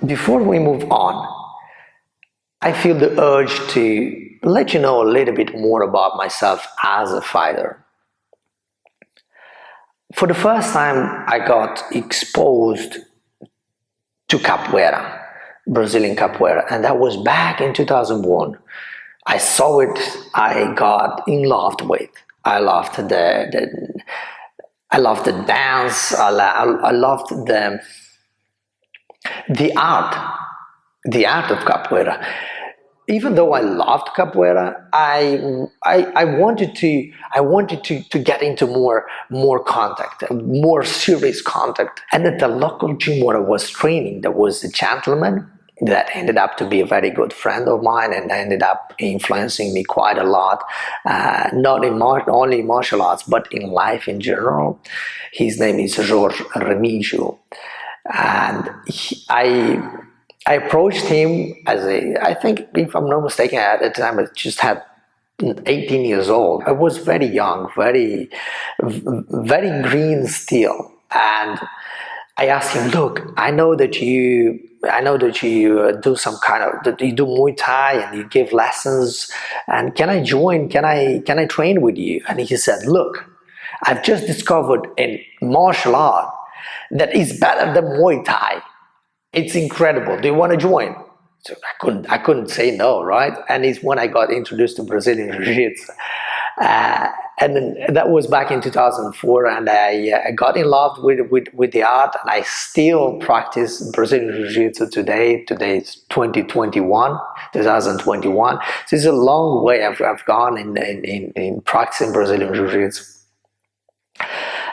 before we move on, I feel the urge to let you know a little bit more about myself as a fighter. For the first time, I got exposed to capoeira, Brazilian capoeira, and that was back in 2001. I saw it, I got in love with. I loved I loved the dance. I loved the art, the art of capoeira. Even though I loved capoeira, I wanted to get into more contact, more serious contact. And at the local gym where I was training, there was a gentleman that ended up to be a very good friend of mine and ended up influencing me quite a lot, not in only martial arts but in life in general. His name is Jorge Remigio, and I approached him as I think, if I'm not mistaken, at the time I just had 18 years old. I was very young, very green still, and I asked him, "Look, I know that you do some kind of, that you do Muay Thai and you give lessons, and can I join? Can I train with you?" And he said, "Look, I've just discovered a martial art that is better than Muay Thai. It's incredible. Do you want to join?" So I couldn't say no, right? And it's when I got introduced to Brazilian Jiu-Jitsu. And then that was back in 2004, and I got in love with the art, and I still practice Brazilian Jiu-Jitsu today. Today is 2021. So it's a long way I've gone in practicing Brazilian Jiu-Jitsu.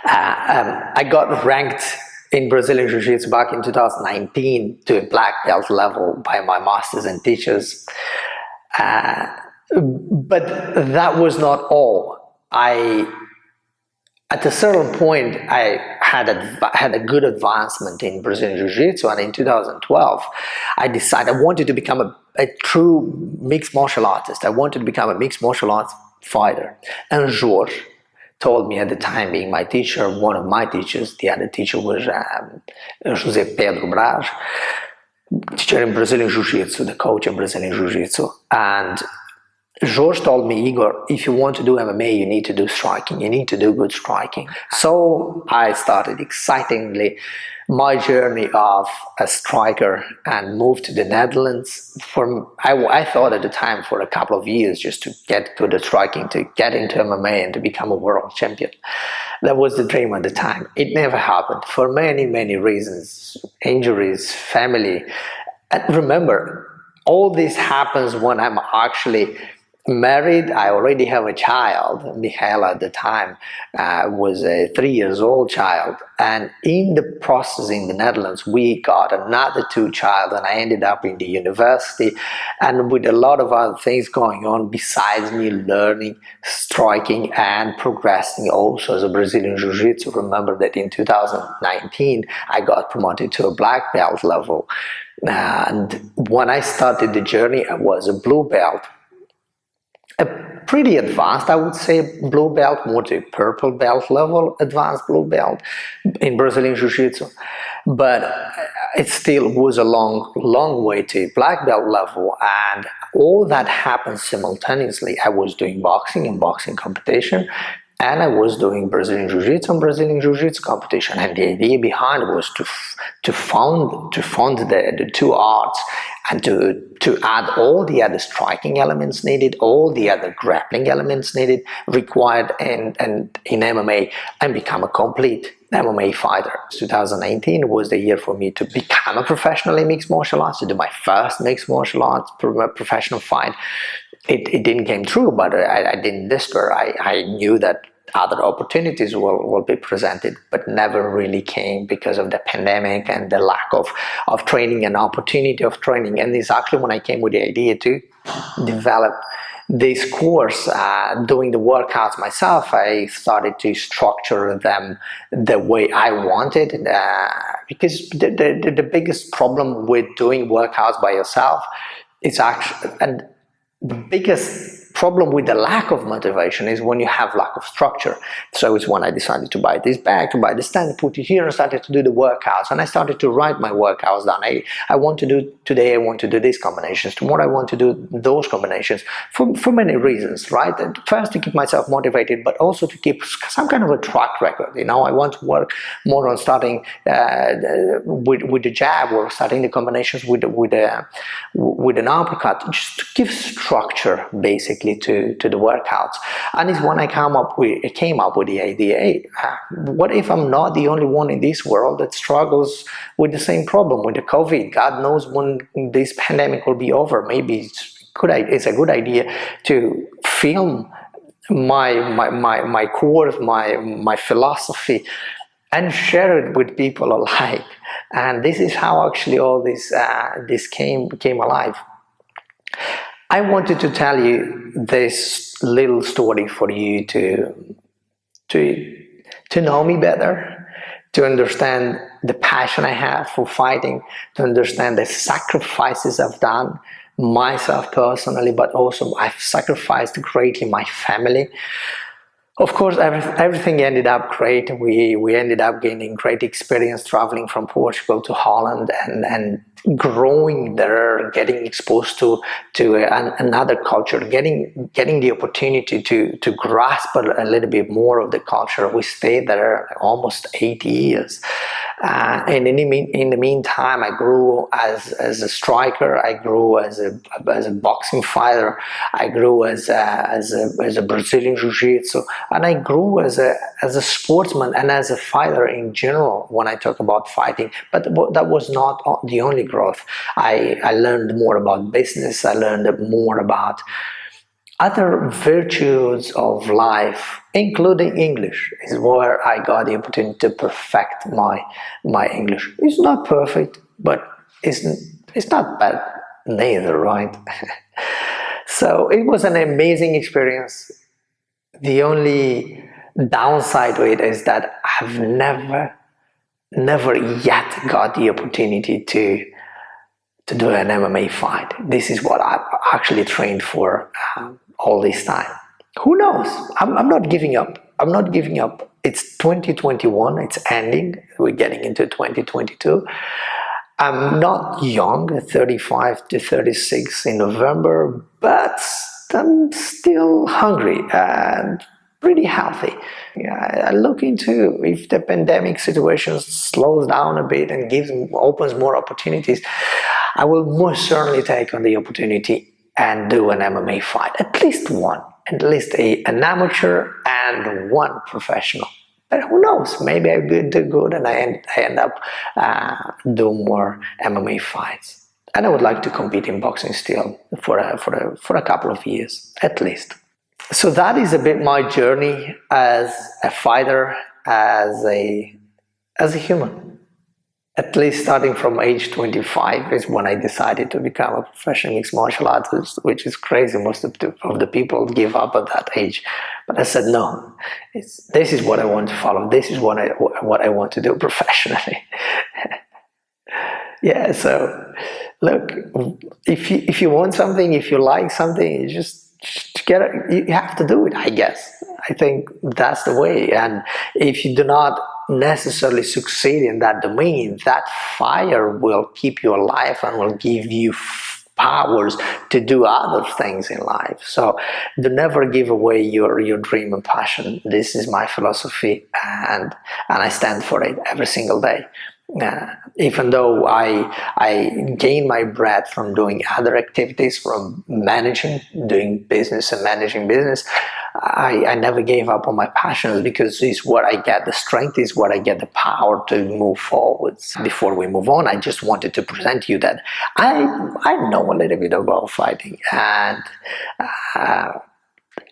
I got ranked in Brazilian Jiu-Jitsu back in 2019 to a black belt level by my masters and teachers. But that was not all. At a certain point, I had a good advancement in Brazilian Jiu-Jitsu, and in 2012, I decided I wanted to become a true mixed martial artist. I wanted to become a mixed martial arts fighter. And Jorge told me, at the time, being my teacher, one of my teachers, the other teacher was José Pedro Braz, teacher in Brazilian Jiu-Jitsu, the coach in Brazilian Jiu-Jitsu. And Jorge told me, "Igor, if you want to do MMA, you need to do striking. You need to do good striking." So I started excitingly my journey of a striker and moved to the Netherlands. I thought at the time for a couple of years just to get good at striking, to get into MMA and to become a world champion. That was the dream at the time. It never happened for many, many reasons: injuries, family. And remember, all this happens when I'm actually married. I already have a child. Michaela at the time was a 3 years old child, and in the process in the Netherlands we got another 2 child, and I ended up in the university and with a lot of other things going on besides me learning striking and progressing also as a Brazilian Jiu-Jitsu. Remember that in 2019 I got promoted to a black belt level, and when I started the journey I was a blue belt, a pretty advanced, I would say, blue belt, more to purple belt level, advanced blue belt in Brazilian Jiu-Jitsu. But it still was a long way to black belt level, and all that happened simultaneously. I was doing boxing and boxing competition, and I was doing Brazilian Jiu-Jitsu and Brazilian Jiu-Jitsu competition. And the idea behind was to fund the 2 arts, and to add all the other striking elements needed, all the other grappling elements needed, required in MMA, and become a complete MMA fighter. 2019 was the year for me to become a professionally mixed martial arts, to do my first mixed martial arts professional fight. It didn't come true, but I didn't despair. I knew that other opportunities will be presented, but never really came because of the pandemic and the lack of training and opportunity of training. And it's actually when I came with the idea to develop this course, doing the workouts myself, I started to structure them the way I wanted, because the biggest problem with doing workouts by yourself is actually, and the biggest problem with the lack of motivation is when you have lack of structure. So it's when I decided to buy this bag, to buy the stand, put it here, and started to do the workouts. And I started to write my workouts down. I want to do today, I want to do these combinations. Tomorrow, I want to do those combinations for many reasons, right? And first, to keep myself motivated, but also to keep some kind of a track record. You know, I want to work more on starting with the jab, or starting the combinations with an uppercut, just to give structure basically to the workouts. And it's when I came up with the idea, hey, what if I'm not the only one in this world that struggles with the same problem, with the COVID? God knows when this pandemic will be over. Maybe it's a good idea to film my course, my philosophy, and share it with people alike. And this is how actually all this came alive. I wanted to tell you this little story for you to know me better, to understand the passion I have for fighting, to understand the sacrifices I've done myself personally, but also I've sacrificed greatly my family. Of course, everything ended up great. We ended up gaining great experience traveling from Portugal to Holland and growing there, getting exposed to another culture, getting the opportunity to grasp a little bit more of the culture. We stayed there almost 8 years. And in the meantime, I grew as a striker. I grew as a boxing fighter. I grew as a Brazilian Jiu-Jitsu, and I grew as a sportsman and as a fighter in general. When I talk about fighting, but that was not the only growth. I learned more about business. I learned more about other virtues of life, including English, is where I got the opportunity to perfect my English. It's not perfect, but it's not bad neither, right? So it was an amazing experience. The only downside to it is that I've never yet got the opportunity to do an MMA fight. This is what I've actually trained for all this time. Who knows? I'm not giving up. I'm not giving up. It's 2021. It's ending. We're getting into 2022. I'm not young, 35 to 36 in November, but I'm still hungry and pretty healthy. Yeah, I look into if the pandemic situation slows down a bit and opens more opportunities, I will most certainly take on the opportunity and do an MMA fight, at least one, at least an amateur and one professional. But who knows? Maybe I do good and I end up doing more MMA fights. And I would like to compete in boxing still for a couple of years, at least. So that is a bit my journey as a fighter, as a human. At least starting from age 25 is when I decided to become a professional mixed martial artist, which is crazy. Most of the people give up at that age. But I said, no, this is what I want to follow. This is what I want to do professionally. Yeah, so look, if you want something, if you like something, you have to do it, I guess. I think that's the way. And if you do not necessarily succeed in that domain, that fire will keep you alive and will give you powers to do other things in life. So do never give away your dream and passion. This is my philosophy, and I stand for it every single day. Even though I gain my breath from doing other activities, from doing business and managing business, I never gave up on my passions, because it's what I get the strength, is what I get the power to move forward. Before we move on, I just wanted to present you that I know a little bit about fighting, and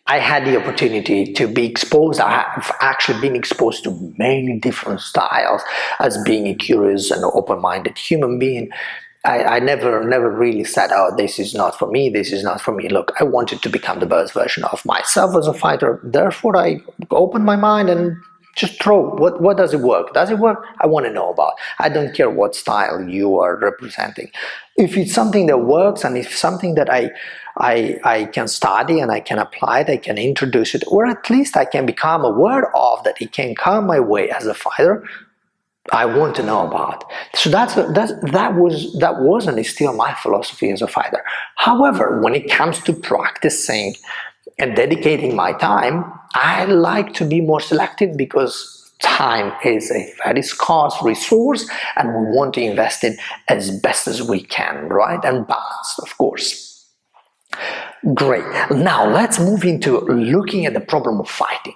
I had the opportunity to be exposed. I have actually been exposed to many different styles as being a curious and open-minded human being. I never really said, oh, this is not for me, this is not for me. Look, I wanted to become the best version of myself as a fighter. Therefore, I opened my mind and Just throw. What does it work? Does it work? I want to know about. I don't care what style you are representing. If it's something that works and if something that I can study and I can apply it, I can introduce it, or at least I can become aware of that it can come my way as a fighter, I want to know about. So that was and is still my philosophy as a fighter. However, when it comes to practicing and dedicating my time, I like to be more selective because time is a very scarce resource and we want to invest it as best as we can, right? And balanced, of course. Great. Now let's move into looking at the problem of fighting.